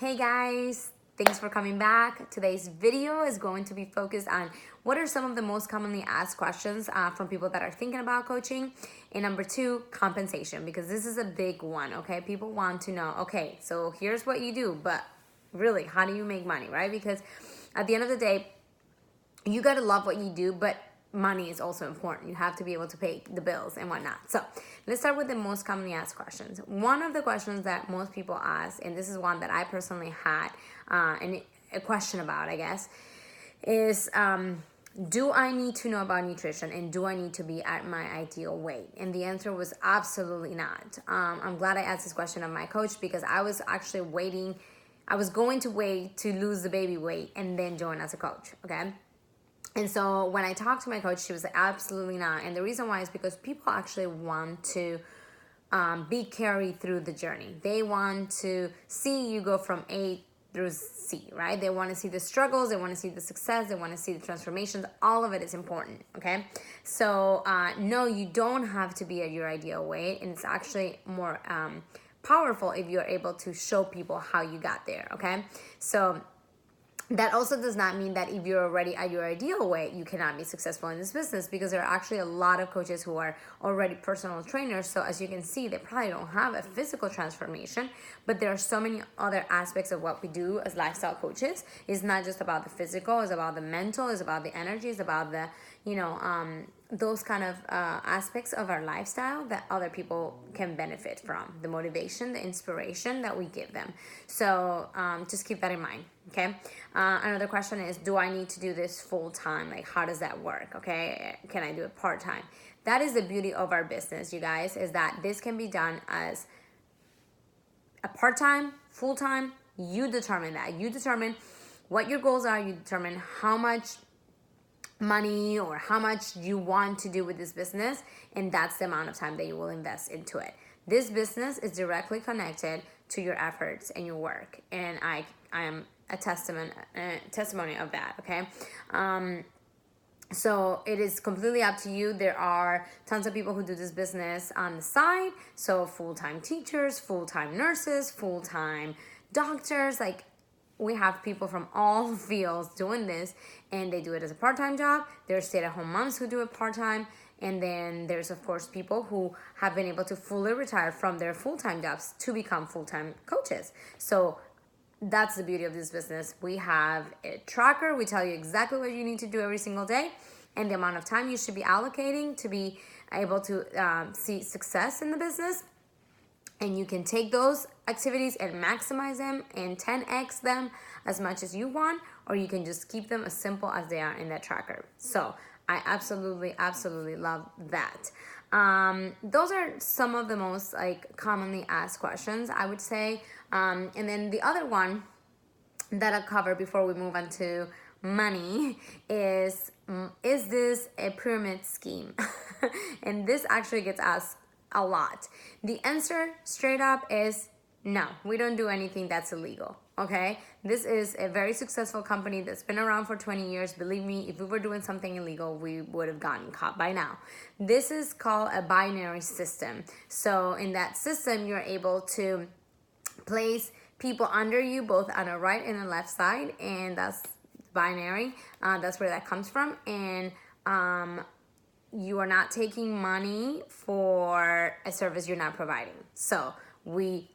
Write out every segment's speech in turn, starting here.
Hey guys, thanks for coming back. Today's video is going to be focused on what are some of the most commonly asked questions from people that are thinking about coaching. And number two, compensation, because this is a big one, okay? People want to know, okay, so here's what you do, but really, how do you make money, right? Because at the end of the day, you gotta love what you do, but money is also important. You have to be able to pay the bills and whatnot. So let's start with the most commonly asked questions. One of the questions that most people ask, and this is one that I personally had a question about, I guess, is do I need to know about nutrition and do I need to be at my ideal weight? And the answer was absolutely not. I'm glad I asked this question of my coach because I was actually waiting. I was going to wait to lose the baby weight and then join as a coach, okay? And so when I talked to my coach, she was like, absolutely not. And the reason why is because people actually want to be carried through the journey. They want to see you go from A through C, right? They want to see the struggles. They want to see the success. They want to see the transformations. All of it is important, okay? So no, you don't have to be at your ideal weight. And it's actually more powerful if you're able to show people how you got there, okay? So that also does not mean that if you're already at your ideal weight, you cannot be successful in this business, because there are actually a lot of coaches who are already personal trainers. So as you can see, they probably don't have a physical transformation, but there are so many other aspects of what we do as lifestyle coaches. It's not just about the physical, it's about the mental, it's about the energy, it's about the, those kind of aspects of our lifestyle that other people can benefit from, the motivation, the inspiration that we give them. So just keep that in mind, okay? Another question is, do I need to do this full time? Like, how does that work, okay? Can I do it part time? That is the beauty of our business, you guys, is that this can be done as a part time, full time. You determine that. You determine what your goals are. You determine how much money or how much you want to do with this business, and that's the amount of time that you will invest into it. This business is directly connected to your efforts and your work, and I am a testimony of that, okay? So it is completely up to you. There are tons of people who do this business on the side, so full-time teachers, full-time nurses, full-time doctors, like we have people from all fields doing this, and they do it as a part-time job. There's stay-at-home moms who do it part-time, and then there's of course people who have been able to fully retire from their full-time jobs to become full-time coaches. So that's the beauty of this business. We have a tracker. We tell you exactly what you need to do every single day and the amount of time you should be allocating to be able to see success in the business. And you can take those activities and maximize them and 10x them as much as you want, or you can just keep them as simple as they are in that tracker. So I absolutely love that. Those are some of the most commonly asked questions, I would say. And then the other one that I'll cover before we move on to money is this a pyramid scheme? And this actually gets asked a lot. The answer straight up is no, we don't do anything that's illegal, okay? This is a very successful company that's been around for 20 years. Believe me, if we were doing something illegal, we would have gotten caught by now. This is called a binary system. So in that system, you're able to place people under you, both on the right and the left side, and that's binary. That's where that comes from. And you are not taking money for a service you're not providing. So we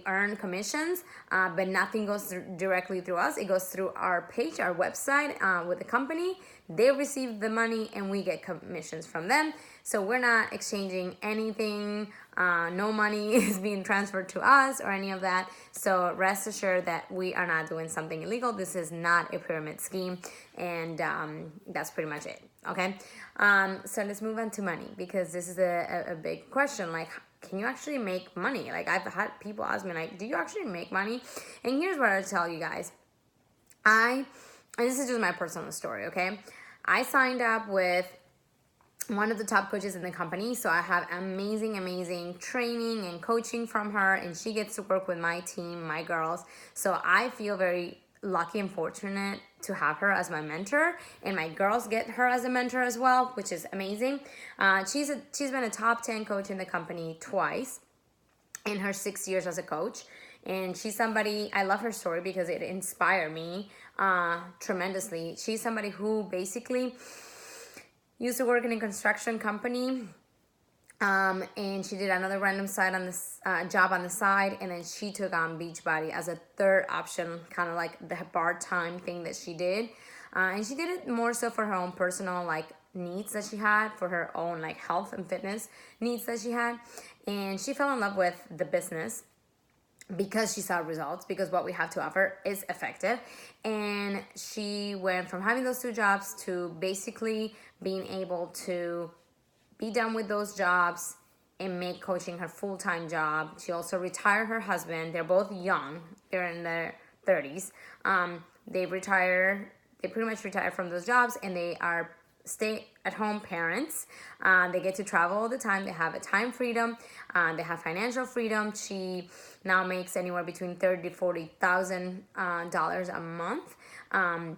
earn commissions, but nothing goes directly through us. It goes through our page, our website with the company. They receive the money and we get commissions from them. So we're not exchanging anything. No money is being transferred to us or any of that. So rest assured that we are not doing something illegal. This is not a pyramid scheme. And that's pretty much it. Okay. So let's move on to money, because this is a big question. Like, can you actually make money? Like, I've had people ask me, like, do you actually make money? And here's what I'll tell you guys. And this is just my personal story, okay? I signed up with one of the top coaches in the company. So I have amazing training and coaching from her, and she gets to work with my team, my girls. So I feel very lucky and fortunate to have her as my mentor, and my girls get her as a mentor as well, which is amazing. She's been a top 10 coach in the company twice in her 6 years as a coach, And she's somebody, I love her story because it inspired me tremendously. She's somebody who basically used to work in a construction company, and she did another random side on this job on the side, and then she took on Beachbody as a third option, kind of like the part-time thing that she did. And she did it more so for her own personal like needs that she had, for her own like health and fitness needs that she had. And she fell in love with the business because she saw results, because what we have to offer is effective. And she went from having those two jobs to basically being able to be done with those jobs and make coaching her full-time job. She also retired her husband. They're both young. They're in their 30s. They pretty much retired from those jobs, and they are stay-at-home parents. They get to travel all the time. They have a time freedom. They have financial freedom. She now makes anywhere between $30,000 to $40,000 a month. And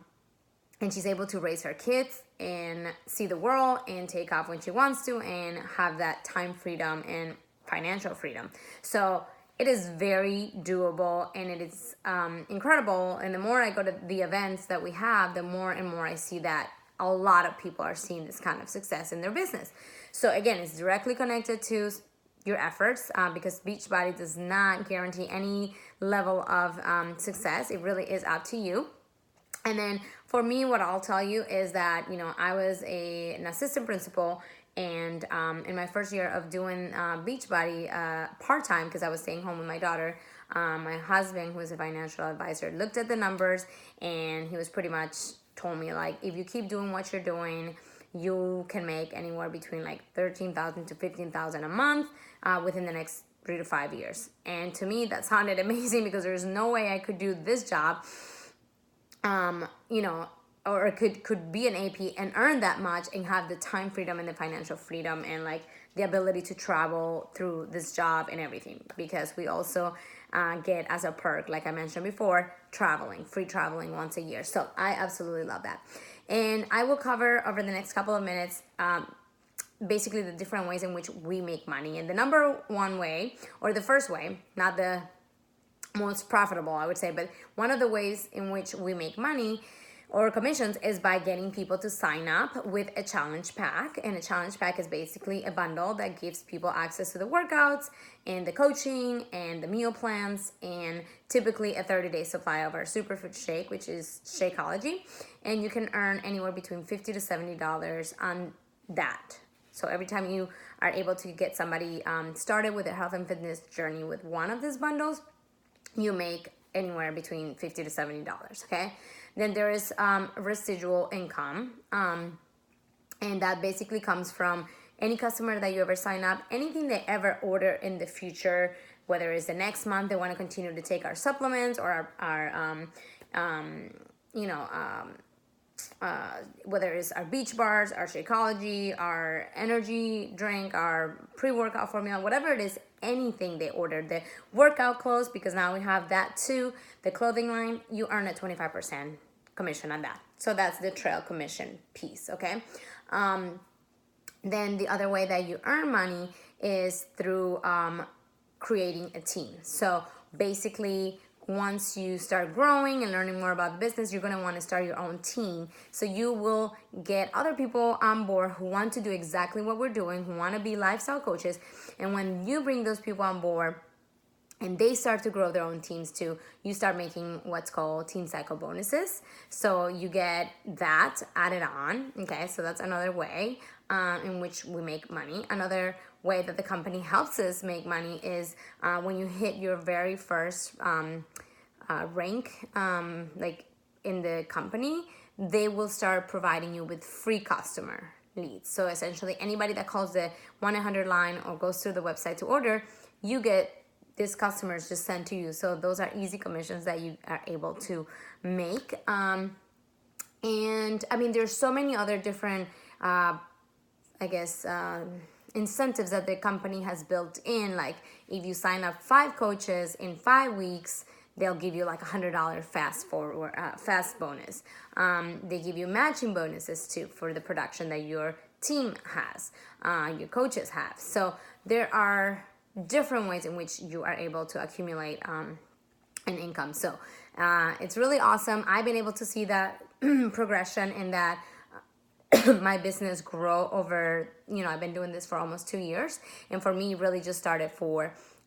she's able to raise her kids and see the world and take off when she wants to and have that time freedom and financial freedom. So it is very doable, and it is incredible. And the more I go to the events that we have, the more and more I see that a lot of people are seeing this kind of success in their business. So again, it's directly connected to your efforts, because Beachbody does not guarantee any level of success. It really is up to you. And then for me, what I'll tell you is that, I was an assistant principal, and in my first year of doing Beachbody part-time, because I was staying home with my daughter, my husband, who is a financial advisor, looked at the numbers, and he was pretty much told me, like, if you keep doing what you're doing, you can make anywhere between like $13,000 to $15,000 a month within the next 3 to 5 years. And to me, that sounded amazing, because there's no way I could do this job, or could be an AP and earn that much and have the time freedom and the financial freedom and like the ability to travel through this job and everything. Because we also get as a perk, like I mentioned before, free traveling once a year. So I absolutely love that. And I will cover over the next couple of minutes basically the different ways in which we make money. And the number one way, or the first way, not the most profitable, I would say, but one of the ways in which we make money or commissions is by getting people to sign up with a challenge pack. And a challenge pack is basically a bundle that gives people access to the workouts and the coaching and the meal plans, and typically a 30-day supply of our superfood shake, which is Shakeology. And you can earn anywhere between $50 to $70 on that. So every time you are able to get somebody started with a health and fitness journey with one of these bundles, you make anywhere between $50 to $70, okay? Then there is residual income, and that basically comes from any customer that you ever sign up, anything they ever order in the future, whether it's the next month they want to continue to take our supplements or whether it's our beach bars, our Shakeology, our energy drink, our pre-workout formula, whatever it is, anything they order, the workout clothes, because now we have that too, the clothing line, you earn a 25% commission on that. So that's the trail commission piece, okay? Then the other way that you earn money is through creating a team. So basically, once you start growing and learning more about the business, you're going to want to start your own team. So you will get other people on board who want to do exactly what we're doing, who want to be lifestyle coaches. And when you bring those people on board and they start to grow their own teams too, you start making what's called team cycle bonuses. So you get that added on. Okay, so that's another way in which we make money. Another way that the company helps us make money is when you hit your very first rank, like in the company, they will start providing you with free customer leads. So essentially, anybody that calls the 1-800 line or goes to the website to order, you get these customers just sent to you. So those are easy commissions that you are able to make. And I mean, there's so many other different, incentives that the company has built in. Like if you sign up 5 coaches in 5 weeks, they'll give you like $100 fast bonus. They give you matching bonuses too for the production that your team has, your coaches have. So there are different ways in which you are able to accumulate and income. So it's really awesome. I've been able to see that progression in that my business grow over, I've been doing this for almost 2 years. And for me, really just started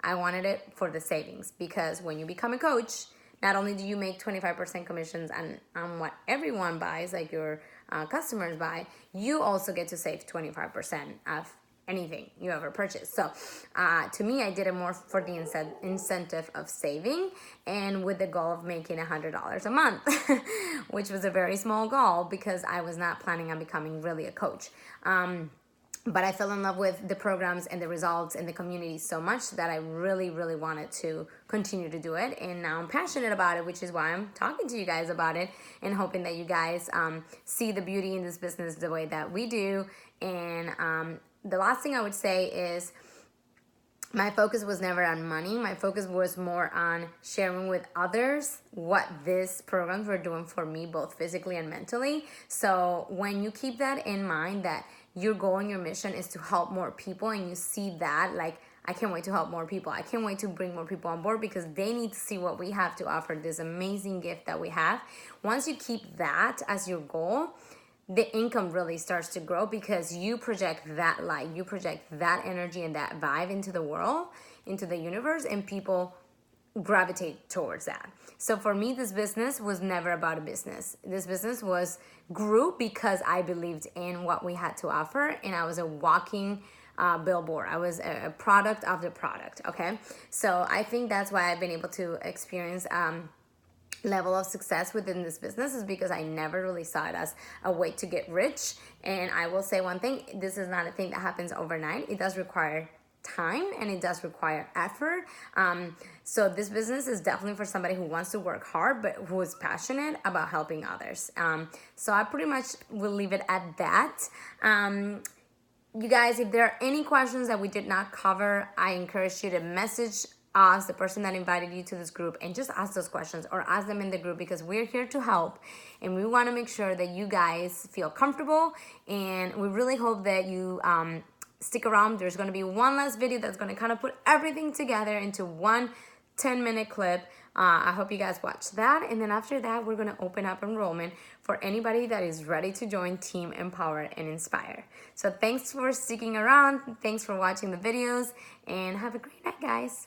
I wanted it for the savings, because when you become a coach, not only do you make 25% commissions on what everyone buys, like your customers buy, you also get to save 25% of anything you ever purchase. So to me, I did it more for the incentive of saving, and with the goal of making $100 a month, which was a very small goal because I was not planning on becoming really a coach. But I fell in love with the programs and the results and the community so much that I really, really wanted to continue to do it. And now I'm passionate about it, which is why I'm talking to you guys about it and hoping that you guys see the beauty in this business the way that we do. And the last thing I would say is, my focus was never on money. My focus was more on sharing with others what these programs were doing for me, both physically and mentally. So when you keep that in mind, that your goal and your mission is to help more people, and you see that, like, I can't wait to help more people. I can't wait to bring more people on board, because they need to see what we have to offer, this amazing gift that we have. Once you keep that as your goal, the income really starts to grow, because you project that light, you project that energy and that vibe into the world, into the universe, and people gravitate towards that. So for me, this business was never about a business. This business grew because I believed in what we had to offer, and I was a walking billboard. I was a product of the product. Okay, so I think that's why I've been able to experience level of success within this business, is because I never really saw it as a way to get rich. And I will say one thing, this is not a thing that happens overnight. It does require time, and it does require effort. So this business is definitely for somebody who wants to work hard, but who is passionate about helping others. So I pretty much will leave it at that. You guys, if there are any questions that we did not cover, I encourage you to message us, the person that invited you to this group, and just ask those questions, or ask them in the group, because we're here to help, and we want to make sure that you guys feel comfortable. And we really hope that you stick around. There's going to be one last video that's going to kind of put everything together into one 10-minute clip. I hope you guys watch that. And then after that, we're going to open up enrollment for anybody that is ready to join Team Empower and Inspire. So thanks for sticking around. Thanks for watching the videos, and have a great night, guys.